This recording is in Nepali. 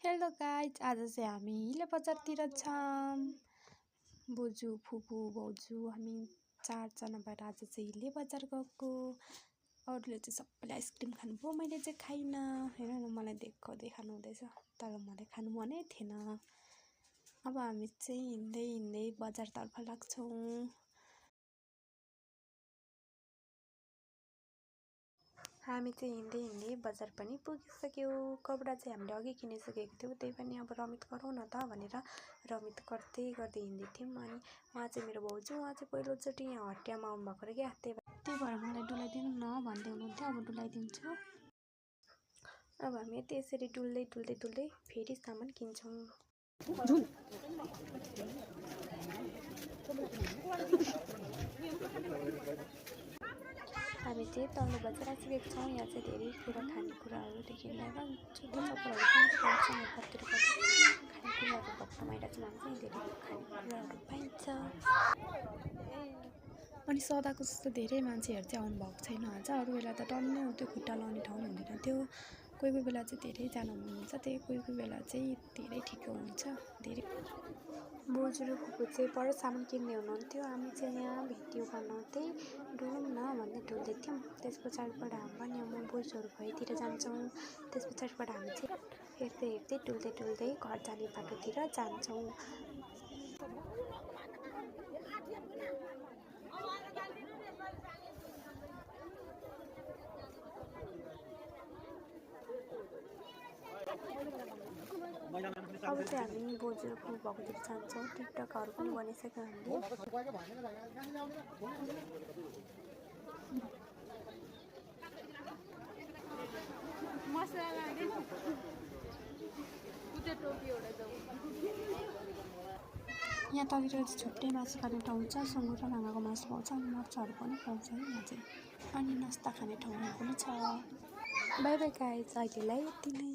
हेलो गाइज, आज चाहिँ हामी हिले बजारतिर छौँ। बोजू फुपू भाउजू हामी 4 जना भएर आज चाहिँ हिले बजार गएको। अरूले चाहिँ सबैले आइसक्रिम खानुभयो, मैले चाहिँ खाइनँ। हेर न, मलाई देखाउँदै खानु हुँदैछ, तर मलाई खानु मनै थिएन। अब हामी चाहिँ हिँड्दै हिँड्दै बजारतर्फ लाग्छौँ। हामी चाहिँ हिँड्दै हिँड्दै बजार पनि पुगिसक्यो। कपडा चाहिँ हामीले अघि किनिसकेको थियौँ, त्यही पनि अब रमित गरौँ न त भनेर रमित गर्दै गर्दै हिँड्दै थियौँ। अनि उहाँ चाहिँ मेरो भाउजू, उहाँ चाहिँ पहिलोचोटि यहाँ हटियामा आउनुभएको रहेछ क्या, त्यही भएर मलाई डुलाइदिनु न भन्दै हुनुहुन्थ्यो। अब डुलाइदिन्छु। अब हामी त्यसरी डुल्दै डुल्दै डुल्दै फेरि सामान किन्छौँ। हामी चाहिँ तल्लो बजार आइसकेको छौँ। यहाँ चाहिँ धेरै कुरा खानेकुराहरूदेखि लिएर छुट्टै कपडाहरू पनि पाउँछ। यतातिर खानेकुराहरू भएको ठाउँमा चाहिँ हामी चाहिँ धेरै खानेकुराहरू पाइन्छ। अनि सदाको जस्तो धेरै मान्छेहरू चाहिँ आउनुभएको छैन आज। अरू बेला त टन्नै हुन्थ्यो, खुट्टा लाउने ठाउँ हुँदैन थियो। कोही कोही बेला चाहिँ धेरैजना हुनुहुन्छ, त्यही कोही कोही बेला चाहिँ धेरै ठिक हुन्छ। धेरै बोजू र फुपू चाहिँ पर सामान किन्दै हुनुहुन्थ्यो। हामी चाहिँ यहाँ भिडियो बनाउँदै डुलौँ न भन्दै डुल्दै थियौँ। त्यस पछाडिबाट हामी पनि अब बोजूहरू भएतिर जान्छौँ। त्यस पछाडिबाट हामी चाहिँ हेर्दै हेर्दै डुल्दै डुल्दै घर जाने बाटोतिर जान्छौँ। अब चाहिँ हामी बोजू र फुपू भएकोतिर जान्छौँ। टिकटकहरू पनि बनाइसक्यौँ हामीले। यहाँ तलतिर चाहिँ छुट्टै मासु खाने ठाउँ छ। सुँगुर र ढाँगाको मासु पाउँछ, अनि माछाहरू पनि पाउँछ यहाँ चाहिँ। अनि नास्ता खाने ठाउँहरू पनि छ। बाई बाई गाइज, अहिलेलाई यति नै।